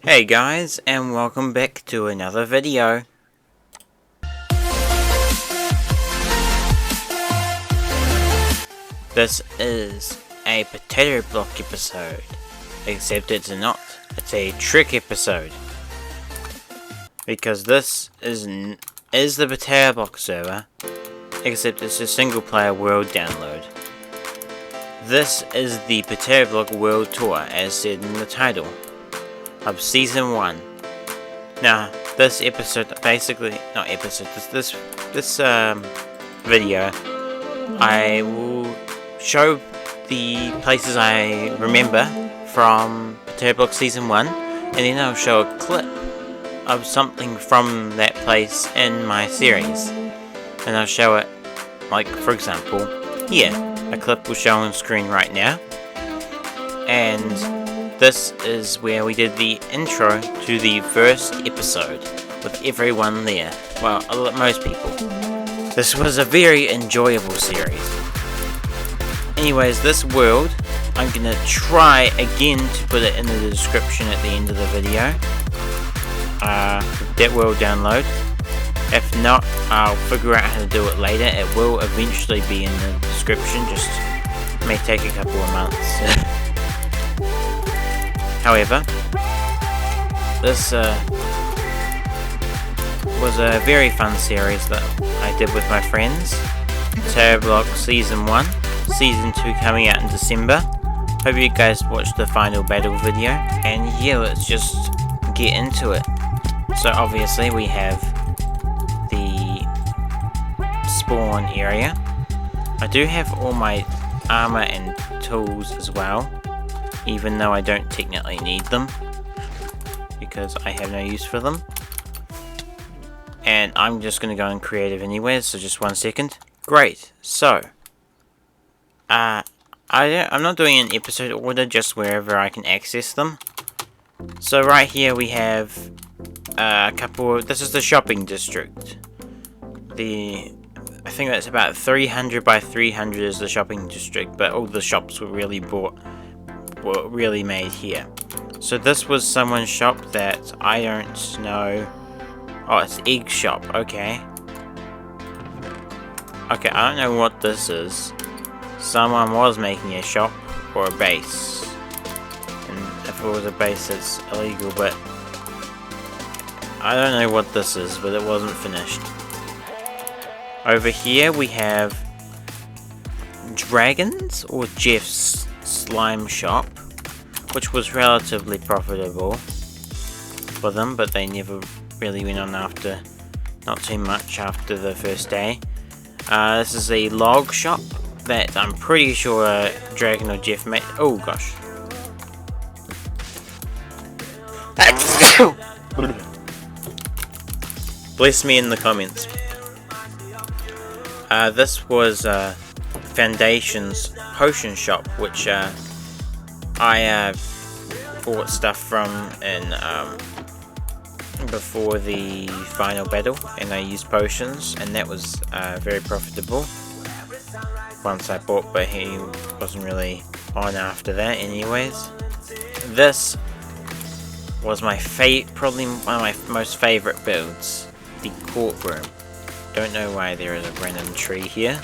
Hey guys, and welcome back to another video. This is a Potatoblok episode, except it's not. It's a trick episode. Because this is the Potatoblok server, except it's a single player world download. This is the Potatoblok World Tour, as said in the title of Season 1. Now, this episode, this video, I will show the places I remember from Potatoblok Season 1, and then I'll show a clip of something from that place in my series. And I'll show it, like, for example, here. A clip will show on screen right now. And this is where we did the intro to the first episode with everyone there. Well, most people. This was a very enjoyable series. Anyways, this world, I'm gonna try again to put it in the description at the end of the video. That world download. If not, I'll figure out how to do it later. It will eventually be in the description, just may take a couple of months. However, this was a very fun series that I did with my friends. Potatoblok Season 1, Season 2 coming out in December. Hope you guys watched the final battle video. And yeah, let's just get into it. So obviously we have the spawn area. I do have all my armor and tools as well, even though I don't technically need them because I have no use for them. And I'm just going to go in creative anyways, so just 1 second. Great, so I'm not doing an episode order, just wherever I can access them. So right here we have a couple of, this is the shopping district. I think that's about 300 by 300 is the shopping district, but all the shops were really made here. So this was someone's shop that I don't know. Oh, it's egg shop. Okay, I don't know what this is. Someone was making a shop or a base, and if it was a base, it's illegal. But I don't know what this is, but it wasn't finished. Over here we have Dragons or Jeff's slime shop, which was relatively profitable for them, but they never really went on after, not too much after the first day. This is a log shop that I'm pretty sure Dragon or Jeff made. Oh gosh. Bless me in the comments. This was Foundation's potion shop, which I bought stuff from in before the final battle, and I used potions, and that was very profitable once I bought, but he wasn't really on after that anyways. This was probably one of my most favourite builds, the courtroom. Don't know why there is a random tree here.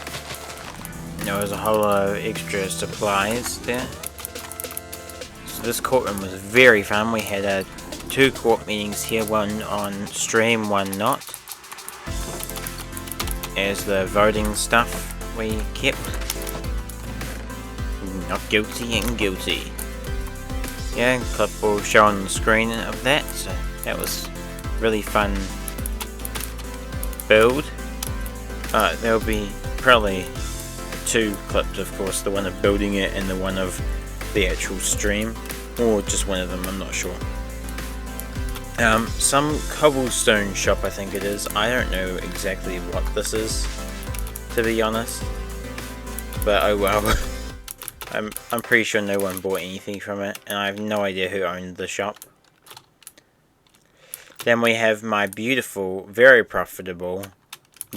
There was a whole lot of extra supplies there. So this courtroom was very fun. We had 2 court meetings here, one on stream, one not. As the voting stuff we kept. Not guilty and guilty. Yeah, clip will show on the screen of that, so that was really fun build. There'll be probably 2 clips, of course, the one of building it and the one of the actual stream, or just one of them, I'm not sure. Some cobblestone shop, I think it is. I don't know exactly what this is, to be honest, but oh well. I'm pretty sure no one bought anything from it, and I have no idea who owned the shop. Then we have my beautiful, very profitable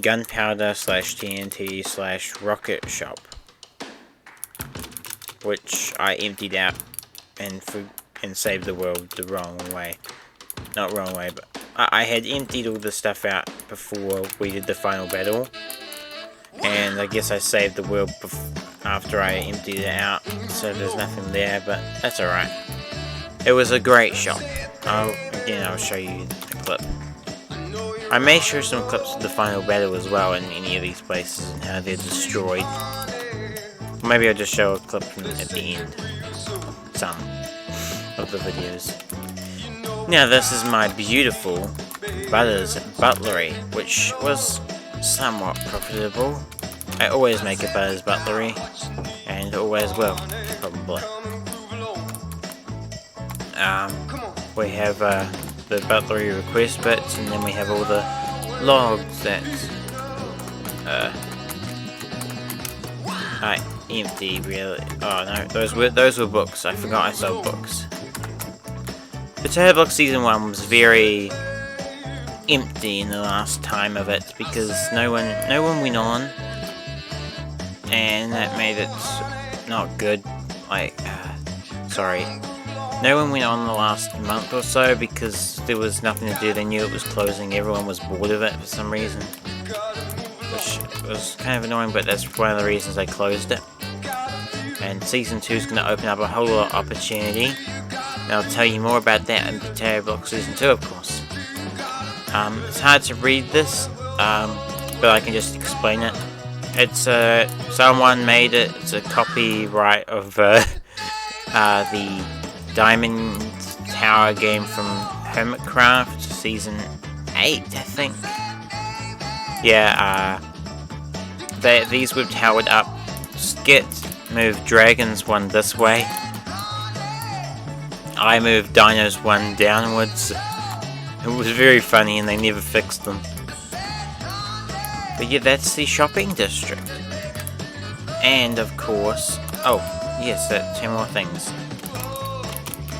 gunpowder / TNT / rocket shop, which I emptied out and and save the world the wrong way. Not wrong way, but I had emptied all the stuff out before we did the final battle. And I guess I saved the world after I emptied it out, so there's nothing there, but that's alright. It was a great shop. Again, I'll show you the clip. I may show some clips of the final battle as well in any of these places and how they're destroyed. Maybe I'll just show a clip at the end. Some of the videos. Now this is my beautiful Butters Butlery, which was somewhat profitable. I always make a Butters Butlery, and always will, probably. We have the Butlery request bits, and then we have all the logs that I empty really. Oh no, those were books. I forgot I sold books. Potatoblok Season 1 was very empty in the last time of it because no one went on, and that made it not good. Like, sorry, no one went on the last month or so because there was nothing to do. They knew it was closing. Everyone was bored of it for some reason, which was kind of annoying, but that's one of the reasons I closed it. And Season 2 is going to open up a whole lot of opportunity. And I'll tell you more about that in Potatoblok Season 2, of course. It's hard to read this, but I can just explain it. It's someone made it. It's a copyright of the Diamond Tower game from Hermitcraft Season 8, I think. Yeah, these were towered up. Skit moved Dragons one this way. I moved Dinos one downwards. It was very funny and they never fixed them. But yeah, that's the shopping district. And of course, oh yes, 2 more things.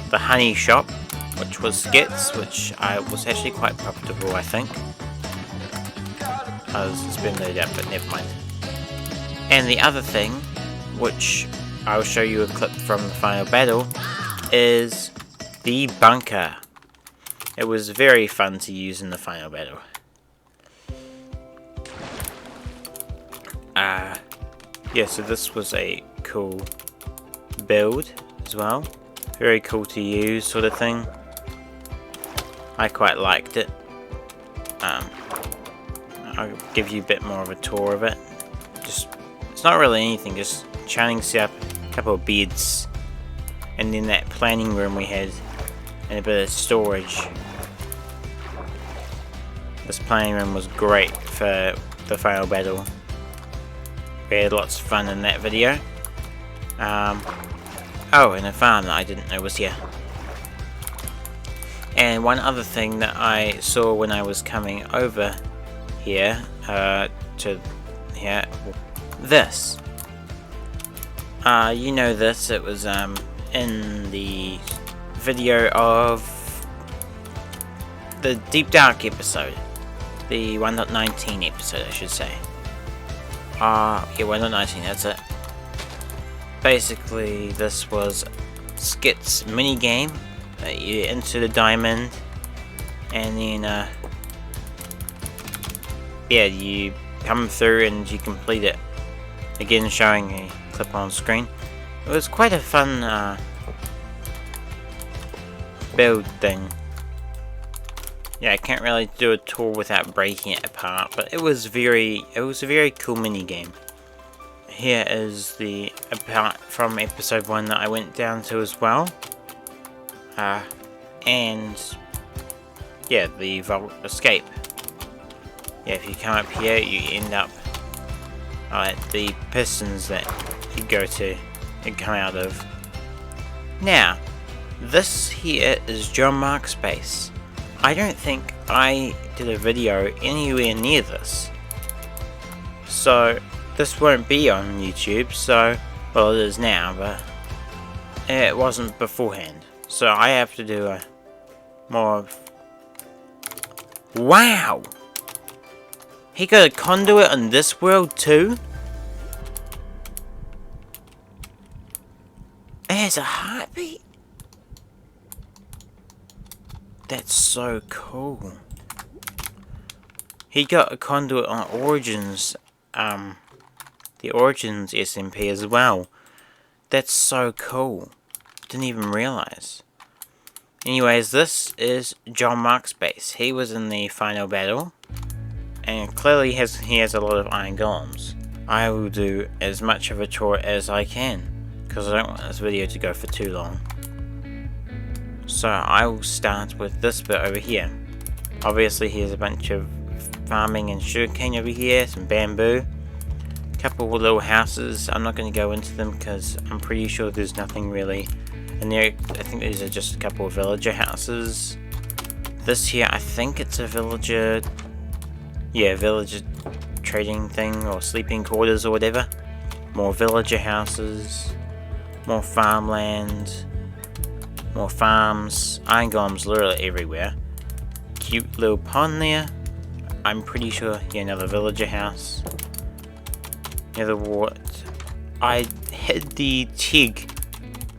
The honey shop, which was Skits, which was actually quite profitable, I think. It's been loaded up, but never mind. And the other thing, which I'll show you a clip from the final battle, is the bunker. It was very fun to use in the final battle. Yeah, so this was a cool build as well. Very cool to use, sort of thing. I quite liked it. I'll give you a bit more of a tour of it. It's not really anything, just chanting set up a couple of beds, and then that planning room we had, and a bit of storage. This planning room was great for the final battle. We had lots of fun in that video. Oh, and a farm that I didn't know was here. And one other thing that I saw when I was coming over here to here, this. You know this. It was in the video of the Deep Dark episode, the 1.19 episode, I should say. Yeah, 1.19. That's it. Basically, this was Skit's mini game. You enter the diamond, and then yeah, you come through and you complete it. Again, showing a clip on screen. It was quite a fun build thing. Yeah, I can't really do a tour without breaking it apart, but it was a very cool mini game. Here is the apart from episode 1 that I went down to as well. And yeah, the vault escape. Yeah, if you come up here, you end up at the pistons that you go to and come out of. Now, this here is John Mark's base. I don't think I did a video anywhere near this, so this won't be on YouTube. So, well, it is now, but it wasn't beforehand. So I have to do a more of... Wow! He got a conduit on this world too? It has a heartbeat? That's so cool. He got a conduit on Origins, the Origins SMP as well. That's so cool. Didn't even realize. Anyways, this is John Mark's base. He was in the final battle, and clearly he has a lot of iron golems. I will do as much of a tour as I can, because I don't want this video to go for too long. So I will start with this bit over here. Obviously here's a bunch of farming and sugarcane over here, some bamboo, a couple of little houses. I'm not going to go into them because I'm pretty sure there's nothing really in there. I think these are just a couple of villager houses. This here, I think it's a villager, yeah, villager trading thing or sleeping quarters or whatever. More villager houses, more farmland, more farms, iron golems literally everywhere. Cute little pond there. I'm pretty sure, yeah, another villager house. Near the water. I hid the Tig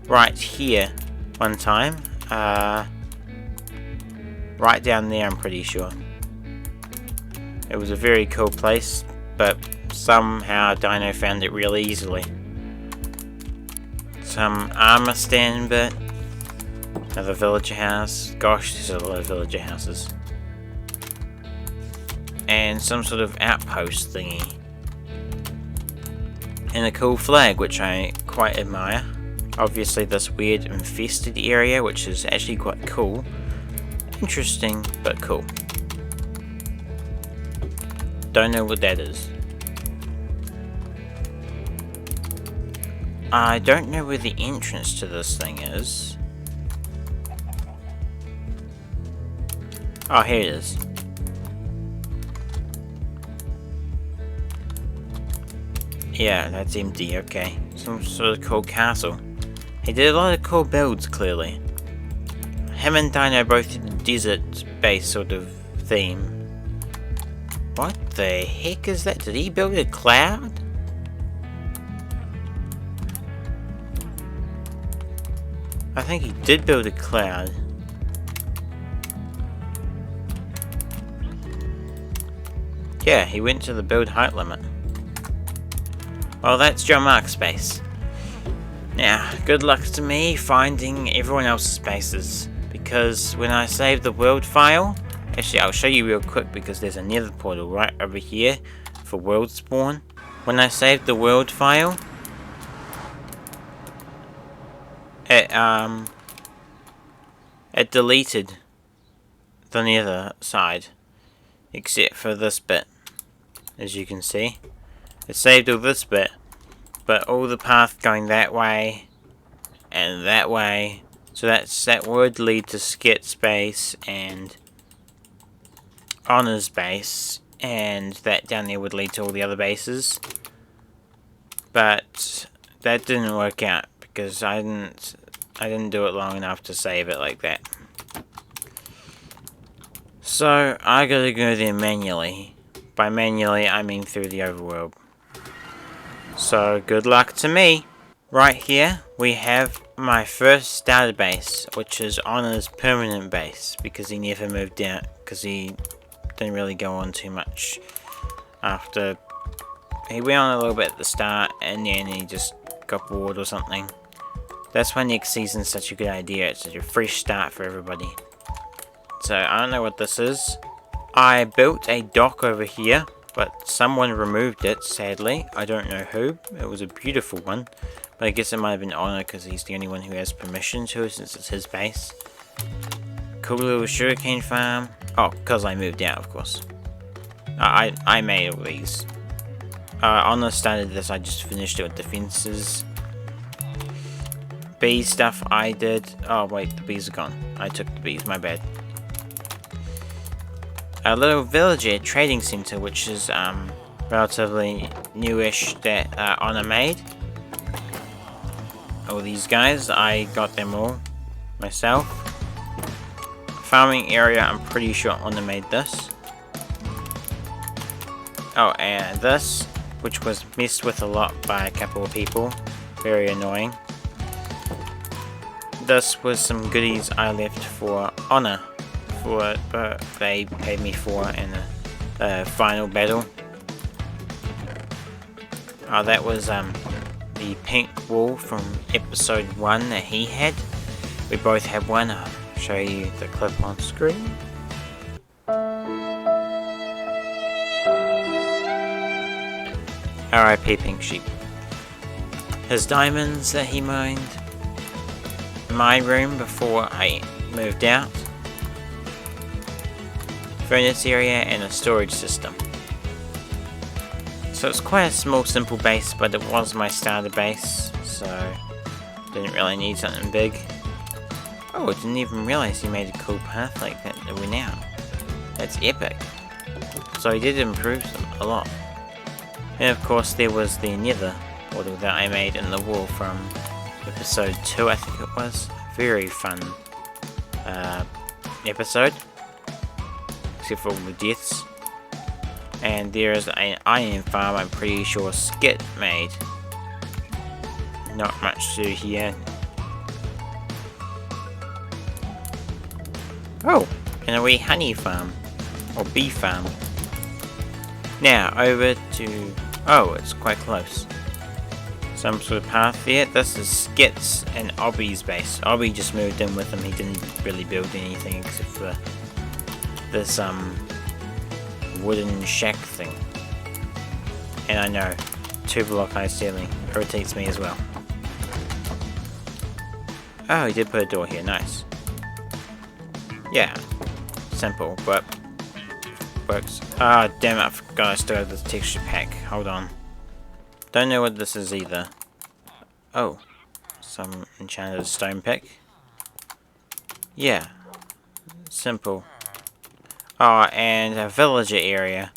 right here one time. Right down there, I'm pretty sure. It was a very cool place, but somehow Dino found it really easily. Some armor stand bit. Another villager house. Gosh, there's a lot of villager houses. And some sort of outpost thingy. And a cool flag, which I quite admire. Obviously this weird infested area, which is actually quite cool. Interesting, but cool. Don't know what that is. I don't know where the entrance to this thing is. Oh, here it is. Yeah, that's empty, okay. Some sort of cool castle. He did a lot of cool builds, clearly. Him and Dino both did a desert base sort of theme. What the heck is that? Did he build a cloud? I think he did build a cloud. Yeah, he went to the build height limit. Well, that's John Mark's base. Now, good luck to me finding everyone else's bases, because when I save the world file, actually I'll show you real quick because there's a nether portal right over here for world spawn. When I saved the world file, it deleted the nether side, except for this bit, as you can see. It saved all this bit, but all the path going that way and that way, so that would lead to Skit's base and Honor's base, and that down there would lead to all the other bases. But that didn't work out because I didn't do it long enough to save it like that. So I gotta go there manually. By manually, I mean through the overworld. So good luck to me. Right here, we have my first starter base, which is Honor's permanent base, because he never moved out, because he didn't really go on too much after. He went on a little bit at the start, and then he just got bored or something. That's why next season's such a good idea. It's such a fresh start for everybody. So I don't know what this is. I built a dock over here, but someone removed it, sadly. I don't know who. It was a beautiful one. But I guess it might have been Honor because he's the only one who has permission to it since it's his base. Cool little sugarcane farm. Oh, because I moved out, of course. I made all these. Honor started this, I just finished it with the fences. Bee stuff I did. Oh wait, the bees are gone. I took the bees, my bad. A little villager trading center, which is relatively newish, that Honor made. All these guys, I got them all myself. Farming area, I'm pretty sure Honor made this. Oh, and this, which was messed with a lot by a couple of people. Very annoying. This was some goodies I left for Honor. for it, but they paid me for it in the final battle. Oh, that was the pink wall from episode 1 that he had. We both had one. I'll show you the clip on screen. R.I.P. Pink Sheep. His diamonds that he mined. My room before I moved out. Furnace area and a storage system. So it's quite a small simple base, but it was my starter base, so didn't really need something big. Oh, I didn't even realize he made a cool path like that that went out. That's epic. So he did improve them a lot. And of course there was the nether portal that I made in the wall from episode 2, I think it was. Very fun episode. Except for all the deaths. And there is an iron farm I'm pretty sure Skit made. Not much to here. Oh, and a wee honey farm. Or bee farm. Now, over to... Oh, it's quite close. Some sort of path there. This is Skit's and Obby's base. Obby just moved in with him. He didn't really build anything except for this wooden shack thing. And I know, 2-block high ceiling irritates me as well. Oh, he did put a door here. Nice. Yeah, simple, but works. Ah, damn it, I forgot I still have this texture pack. Hold on. Don't know what this is either. Oh, some enchanted stone pick. Yeah, simple. Oh, and a villager area.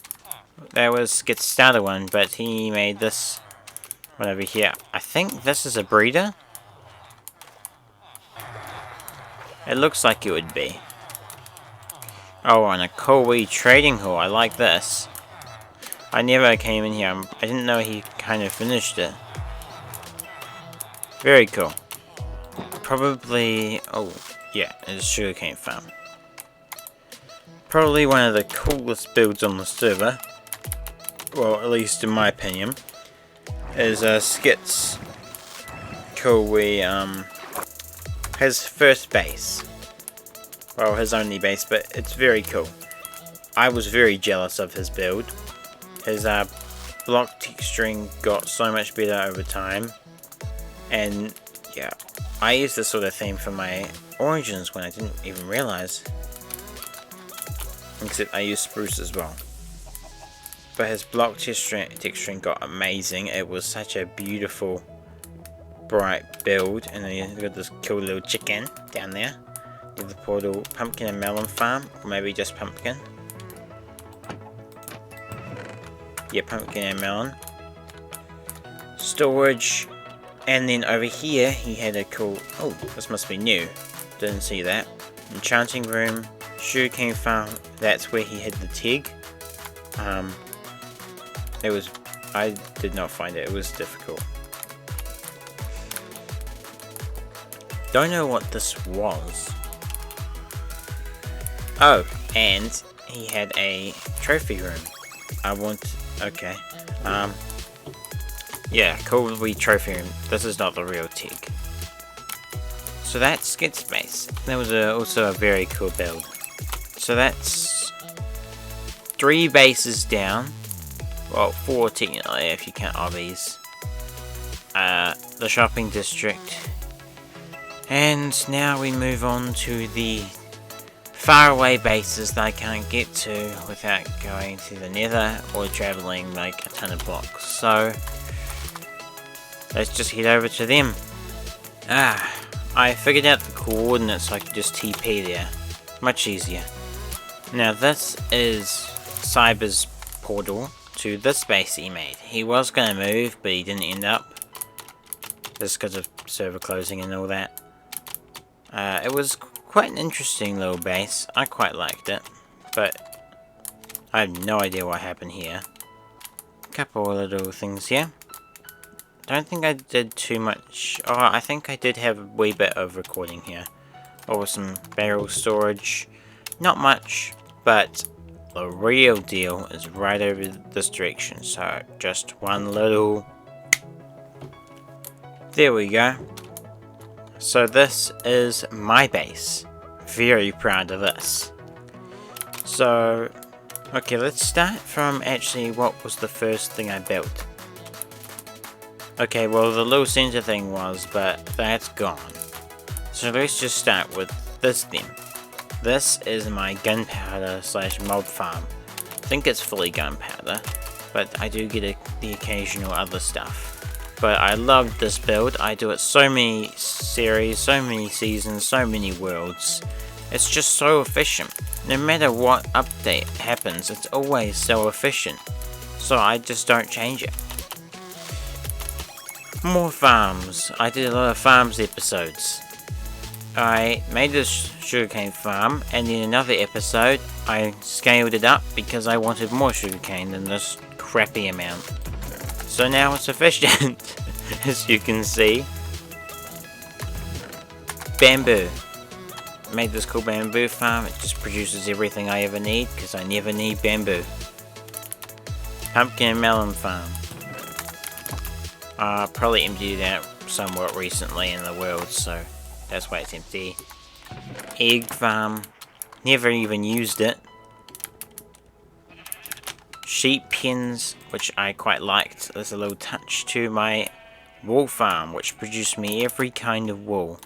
That was Skit's starter one, but he made this one over here. I think this is a breeder. It looks like it would be. Oh, and a cool wee trading hall. I like this. I never came in here. I didn't know he kind of finished it. Very cool. Probably... Oh, yeah, it's a sugarcane farm. Probably one of the coolest builds on the server. Well, at least in my opinion. Is Skit's cool wee, his first base. Well, his only base, but it's very cool. I was very jealous of his build. His block texturing got so much better over time. And yeah, I used this sort of theme for my origins when I didn't even realize. Except I used spruce as well. But his block texturing got amazing. It was such a beautiful, bright build. And then you got this cool little chicken down there. With the portal, pumpkin and melon farm, or maybe just pumpkin. Yeah, pumpkin and melon. Storage, and then over here he had a cool. Oh, this must be new. Didn't see that. Enchanting room, sugarcane farm. That's where he had the teg. It was. I did not find it. It was difficult. Don't know what this was. Oh, and he had a trophy room. Okay. Yeah, cool wee trophy room. This is not the real teg. So that's Skit's base. That was also a very cool build. So that's 3 bases down. Well, 4 technically if you count Obbies. The shopping district. And now we move on to the faraway bases that I can't get to without going to the nether or travelling like a ton of blocks. So let's just head over to them. I figured out the coordinates so I could just TP there. Much easier. Now this is Cyber's portal to this base he made. He was going to move, but he didn't end up. Just because of server closing and all that. It was quite an interesting little base. I quite liked it, but I have no idea what happened here. Couple of little things here. Don't think I did too much. Oh, I think I did have a wee bit of recording here. Or some barrel storage. Not much, but the real deal is right over this direction. So just one little... There we go. So this is my base. Very proud of this. So, okay, let's start from actually what was the first thing I built. Okay, well the little center thing was, but that's gone. So let's just start with this then. This is my gunpowder slash mob farm. I think it's fully gunpowder, but I do get the occasional other stuff. But I love this build. I do it so many series, so many seasons, so many worlds. It's just so efficient. No matter what update happens, it's always so efficient. So I just don't change it. More farms. I did a lot of farms episodes. I made this sugarcane farm, and in another episode I scaled it up because I wanted more sugarcane than this crappy amount. So now it's efficient, as you can see. Bamboo. Made this cool bamboo farm. It just produces everything I ever need because I never need bamboo. Pumpkin and melon farm. Probably emptied it out somewhat recently in the world, so that's why it's empty. Egg farm. Never even used it. Sheep pens, which I quite liked. There's a little touch to my wool farm, which produced me every kind of wool.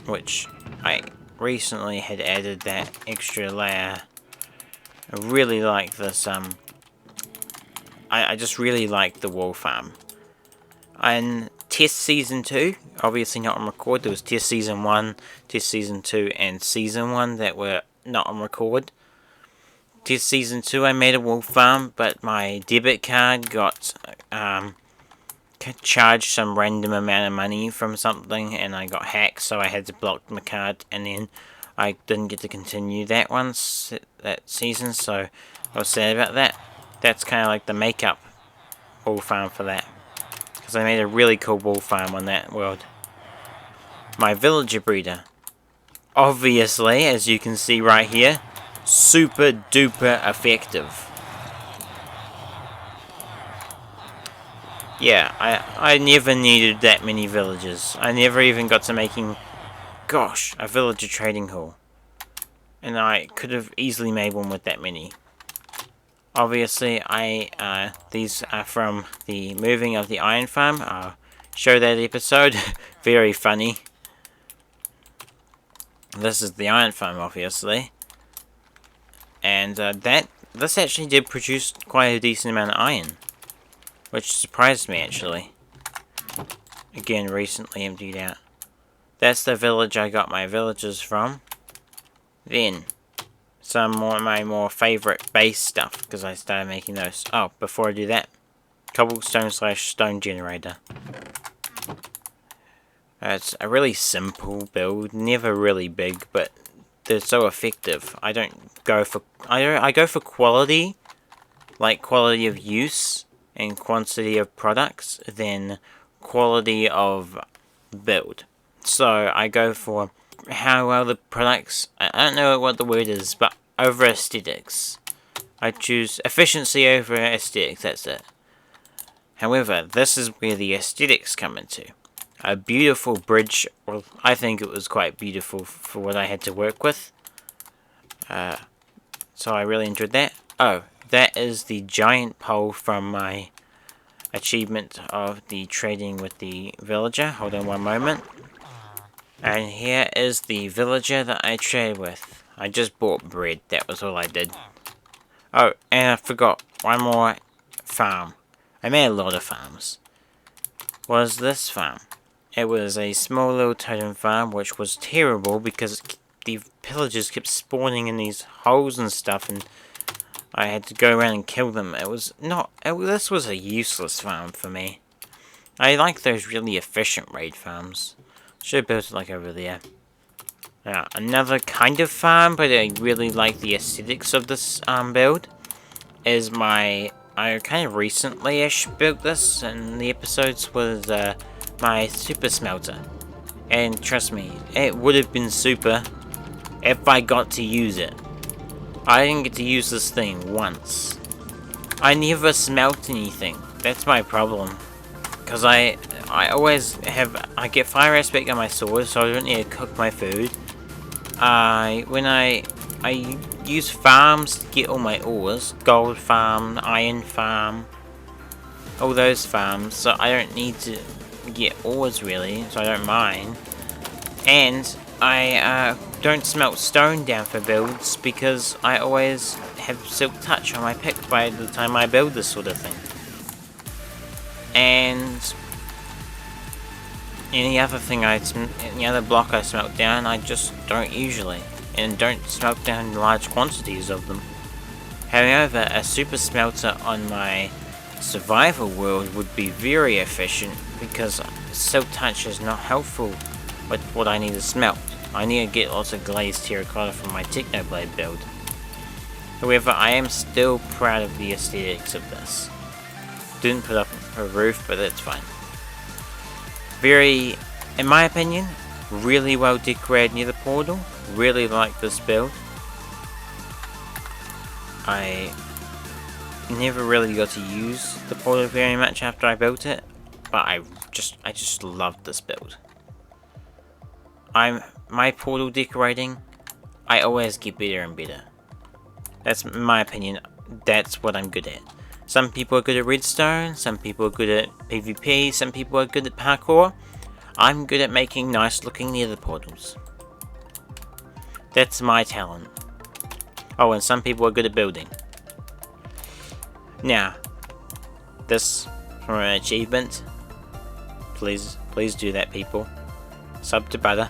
Which I recently had added that extra layer. I really like this, I just really like the wool farm. And Test Season 2, obviously not on record. There was Test Season 1, Test Season 2, and Season 1 that were not on record. Test Season 2 I made a wool farm, but my debit card got charged some random amount of money from something, and I got hacked, so I had to block my card, and then I didn't get to continue that that season, so I was sad about that. That's kind of like the makeup wool farm for that, because I made a really cool wool farm on that world. My villager breeder. Obviously, as you can see right here, super duper effective. Yeah, I never needed that many villagers. I never even got to making, gosh, a villager trading hall. And I could have easily made one with that many. Obviously, these are from the moving of the iron farm. I'll show that episode. Very funny. This is the iron farm, obviously. And this actually did produce quite a decent amount of iron. Which surprised me, actually. Again, recently emptied out. That's the village I got my villagers from. Then, some more of my more favourite base stuff, because I started making those. Oh, before I do that, cobblestone slash stone generator. It's a really simple build, never really big, but they're so effective. I go for quality, like quality of use and quantity of products, than quality of build. So I go for how well the products, I don't know what the word is, but over aesthetics. I choose efficiency over aesthetics, that's it. However, this is where the aesthetics come into. A beautiful bridge, well, I think it was quite beautiful for what I had to work with. So I really enjoyed that. Oh, that is the giant pole from my achievement of the trading with the villager. Hold on one moment. And here is the villager that I traded with. I just bought bread, that was all I did. Oh, and I forgot one more farm. I made a lot of farms. Was this farm. It was a small little totem farm, which was terrible because the pillagers kept spawning in these holes and stuff, and I had to go around and kill them. This was a useless farm for me. I like those really efficient raid farms. Should have built it like over there. Now, another kind of farm, but I really like the aesthetics of this build, is I kind of recently-ish built this in the episodes, was my super smelter. And trust me, it would have been super if I got to use it. I didn't get to use this thing once. I never smelt anything. That's my problem. Because I get fire aspect on my sword, so I don't need to cook my food. When I use farms to get all my ores, gold farm, iron farm, all those farms, so I don't need to get ores really, so I don't mind. And I don't smelt stone down for builds because I always have silk touch on my pick by the time I build this sort of thing. And any other block I smelt down, I just don't usually, and don't smelt down large quantities of them. However, a super smelter on my survival world would be very efficient because silk touch is not helpful with what I need to smelt. I need to get lots of glazed terracotta from my Technoblade build. However, I am still proud of the aesthetics of this. Didn't put up a roof, but that's fine. Very, in my opinion, really well decorated near the portal. Really like this build. I never really got to use the portal very much after I built it, but I just loved this build. My portal decorating, I always get better and better. That's my opinion. That's what I'm good at. Some people are good at redstone, some people are good at PvP, some people are good at parkour. I'm good at making nice looking nether portals. That's my talent. Oh, and some people are good at building. Now, this for an achievement. Please do that, people. Sub to butter.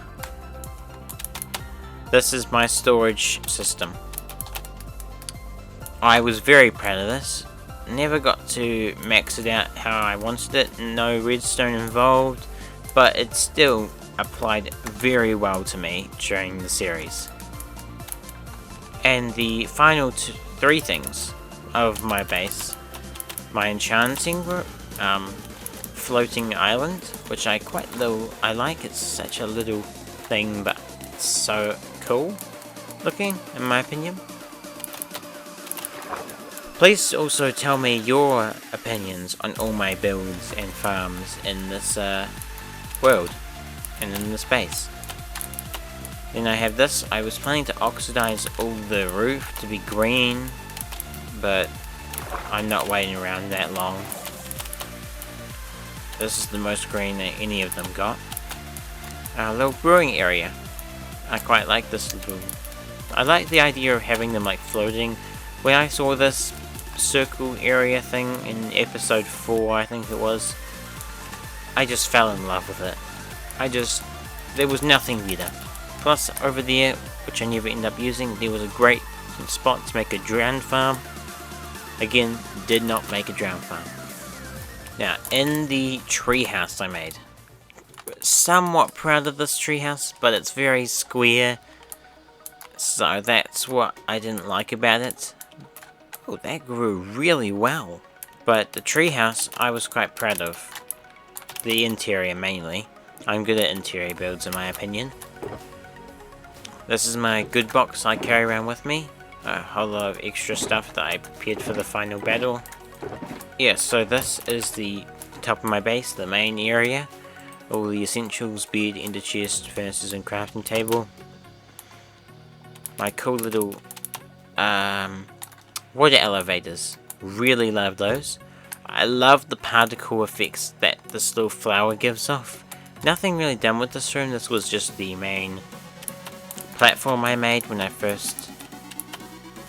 This is my storage system. I was very proud of this. Never got to max it out how I wanted it. No redstone involved, but it still applied very well to me during the series. And the final three things of my base: my enchanting floating island, which I like. It's such a little thing, but it's so cool looking, in my opinion. Please also tell me your opinions on all my builds and farms in this world and in this base. Then I have this. I was planning to oxidize all the roof to be green, but I'm not waiting around that long. This is the most green that any of them got. A little brewing area. I quite like this little... I like the idea of having them like floating. When I saw this circle area thing in episode 4, I think it was, I just fell in love with it. There was nothing better. Plus, over there, which I never ended up using, there was a great spot to make a drowned farm. Again, did not make a drowned farm. Now, in the treehouse I made, somewhat proud of this treehouse, but it's very square, so that's what I didn't like about it. Oh, that grew really well. But the treehouse, I was quite proud of. The interior, mainly. I'm good at interior builds, in my opinion. This is my good box I carry around with me. A whole lot of extra stuff that I prepared for the final battle. Yeah, so this is the top of my base, the main area. All the essentials: bed, ender chest, furnaces, and crafting table. My cool little water elevators. Really love those. I love the particle effects that this little flower gives off. Nothing really done with this room. This was just the main platform I made when I first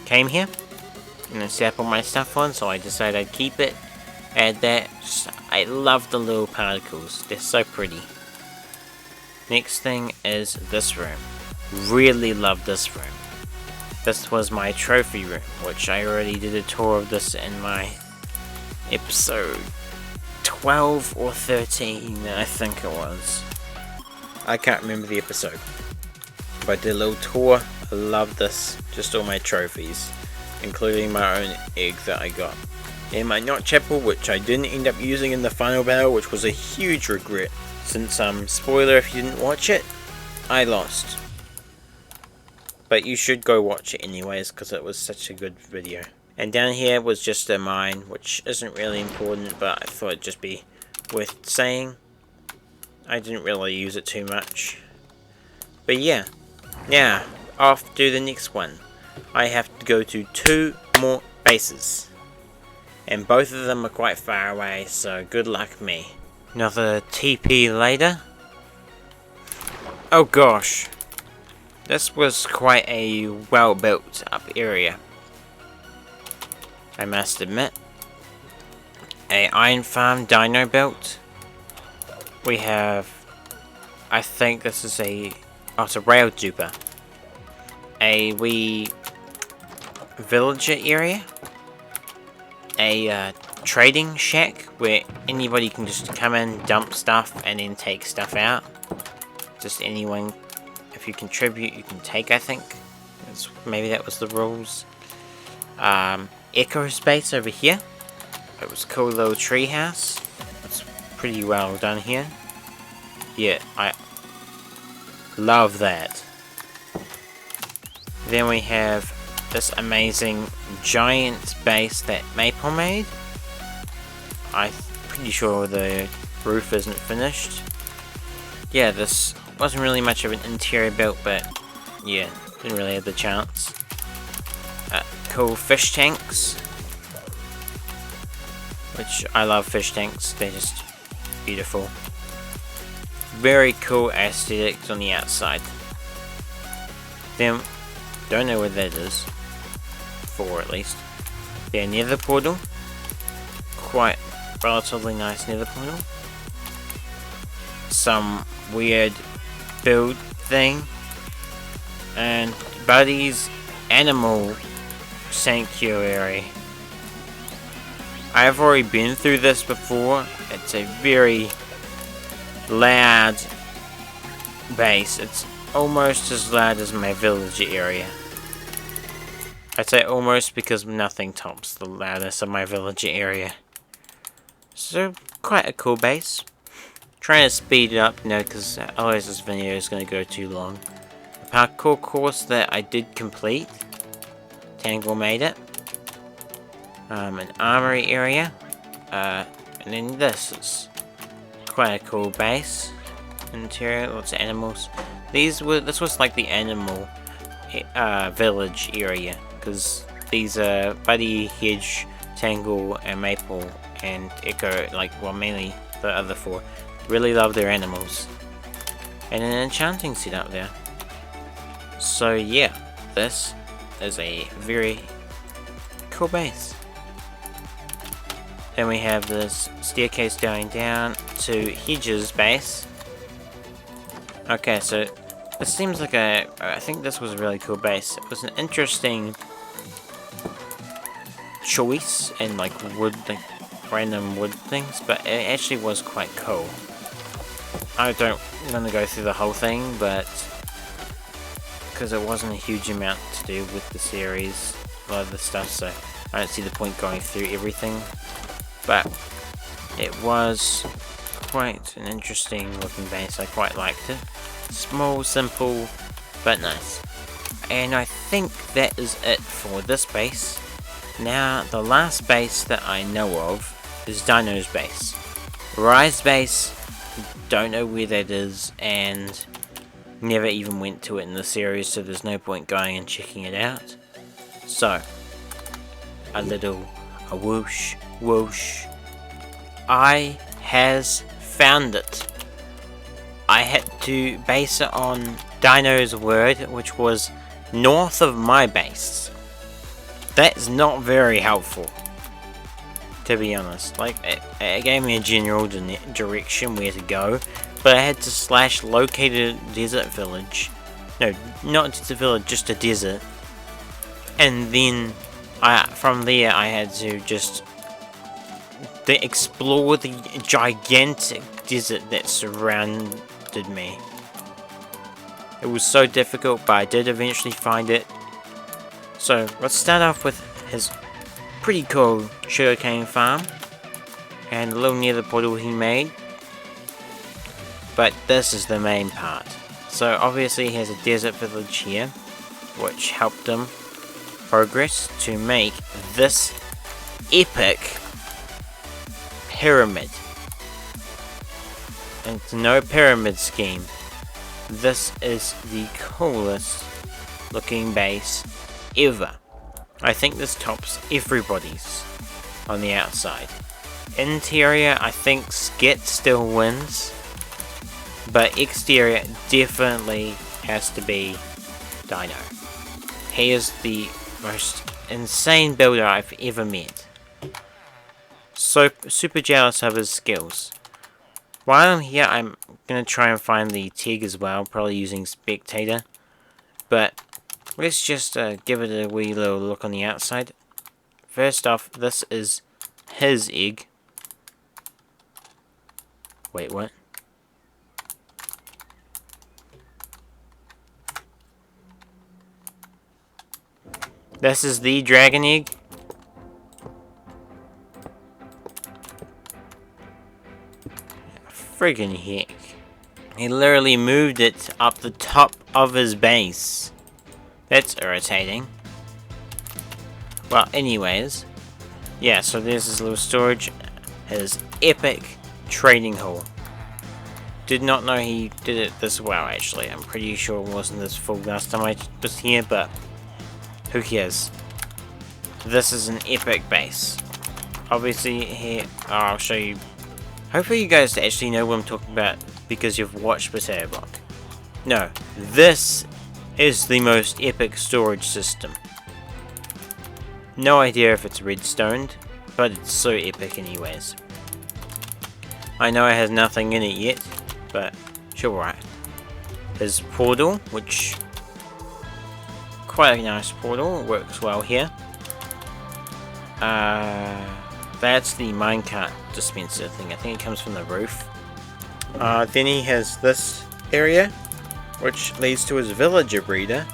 came here. And I set up all my stuff on, so I decided I'd keep it. Add that. I love the little particles. They're so pretty. Next thing is this room. Really love this room. This was my trophy room, which I already did a tour of this in my episode 12 or 13, I think it was. I can't remember the episode. But I did a little tour. I love this. Just all my trophies, including my own egg that I got. And my notch apple, which I didn't end up using in the final battle, which was a huge regret. Since, spoiler if you didn't watch it, I lost. But you should go watch it anyways, because it was such a good video. And down here was just a mine, which isn't really important, but I thought it'd just be worth saying. I didn't really use it too much. But yeah, now, off to the next one. I have to go to 2 more bases. And both of them are quite far away, so good luck me. Another TP later. Oh gosh. This was quite a well built up area, I must admit. A iron farm dino built. We have, I think this is it's a rail duper. A wee villager area. A trading shack where anybody can just come in, dump stuff, and then take stuff out. Just anyone, if you contribute, you can take, I think. Maybe that was the rules. Echo space over here. It was a cool little tree house. It's pretty well done here. Yeah, I love that. Then we have this amazing giant base that Maple made. I'm pretty sure the roof isn't finished. Yeah, this wasn't really much of an interior build, but yeah, didn't really have the chance. Cool fish tanks, which I love fish tanks, they're just beautiful. Very cool aesthetics on the outside. Then, don't know where that is. 4 at least. Their nether portal. Quite relatively nice nether portal. Some weird build thing. And Buddy's animal sanctuary. I've already been through this before. It's a very loud base. It's almost as loud as my village area. I'd say almost because nothing tops the loudness of my village area. So, quite a cool base. Trying to speed it up, because otherwise this video is going to go too long. The parkour course that I did complete. Tangle made it. An armory area. And then this is quite a cool base. Interior, lots of animals. This was like the animal village area, because these are Buddy, Hedge, Tangle, and Maple, and Echo, mainly the other 4, really love their animals. And an enchanting setup there. So yeah, this is a very cool base. Then we have this staircase going down to Hedge's base. Okay, so it seems like I think this was a really cool base. It was an interesting choice in wood, random wood things, but it actually was quite cool. I don't want to go through the whole thing, but because it wasn't a huge amount to do with the series, a lot of the stuff, so I don't see the point going through everything. But it was quite an interesting looking base. I quite liked it. Small, simple, but nice. And I think that is it for this base. Now, the last base that I know of is Dino's base. Rise base, don't know where that is, and never even went to it in the series, so there's no point going and checking it out. So, a whoosh, whoosh. I has found it. I had to base it on Dino's word, which was north of my base. That's not very helpful, to be honest. It gave me a general direction where to go, but I had to slash located desert village. No, not desert village, just a desert. And then, from there I had to just explore the gigantic desert that surrounded me. It was so difficult, but I did eventually find it. So, let's start off with his pretty cool sugarcane farm and the little nether portal he made. but this is the main part. So obviously he has a desert village here, which helped him progress to make this epic pyramid. And it's no pyramid scheme. This is the coolest looking base ever. I think this tops everybody's on the outside. Interior, I think Skit still wins, but exterior definitely has to be Dino. He is the most insane builder I've ever met. So super jealous of his skills. While I'm here, I'm gonna try and find the Tig as well, probably using Spectator. But let's just give it a wee little look on the outside. First off, this is his egg. Wait, what? This is the dragon egg. Friggin' heck. He literally moved it up the top of his base. That's irritating. Well, anyways. Yeah, so there's his little storage. His epic trading hall. Did not know he did it this well, actually. I'm pretty sure it wasn't this full last time I was here, but who cares? This is an epic base. Obviously, here, I'll show you. Hopefully you guys actually know what I'm talking about because you've watched Potatoblok. No, this is the most epic storage system. No idea if it's redstoned, but it's so epic anyways. I know it has nothing in it yet, but sure, right. His portal, which quite a nice portal, works well here. That's the minecart dispenser thing. I think it comes from the roof. Then he has this area, which leads to his villager breeder,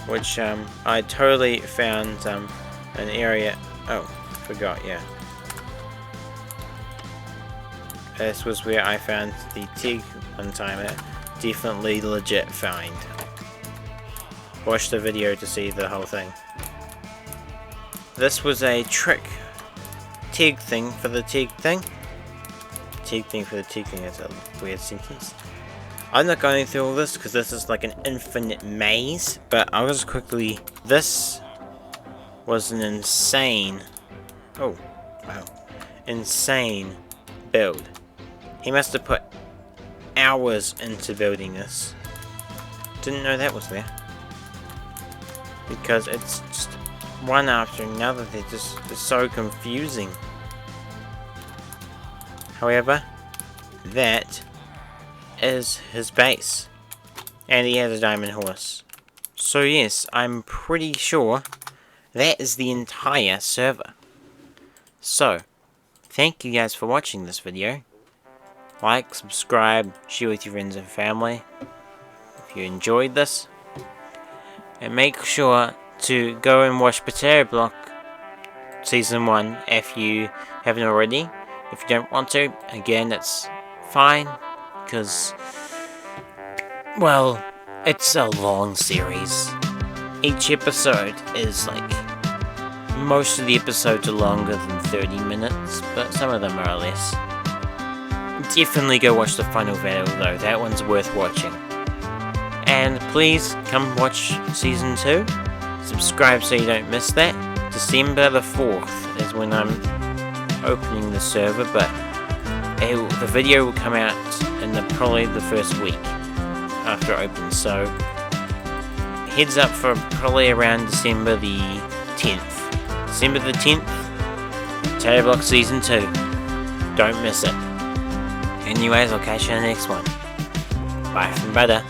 which I totally found an area. Oh, forgot. Yeah, this was where I found the Tig one time. Definitely legit find. Watch the video to see the whole thing. This was a trick Tig thing for the Tig thing. Tig thing for the Tig thing, that's a weird sentence. I'm not going through all this because this is like an infinite maze, but I'll just quickly... This was an insane... Oh, wow. Insane build. He must have put hours into building this. Didn't know that was there. Because it's just one after another, it's so confusing. However, that is his base. And he has a diamond horse. So yes, I'm pretty sure that is the entire server. So, thank you guys for watching this video. Like, subscribe, share with your friends and family if you enjoyed this. And make sure to go and watch Potatoblok Season 1 if you haven't already. If you don't want to, again, that's fine. Because, well, it's a long series. Each episode is like... Most of the episodes are longer than 30 minutes, but some of them are less. Definitely go watch the final battle though, that one's worth watching. And please come watch Season 2. Subscribe so you don't miss that. December the 4th is when I'm opening the server, but the video will come out in probably the first week after it opens, so heads up for probably around December the 10th. December the 10th, Potatoblok Season 2. Don't miss it. Anyways, I'll catch you in the next one. Bye from Butter.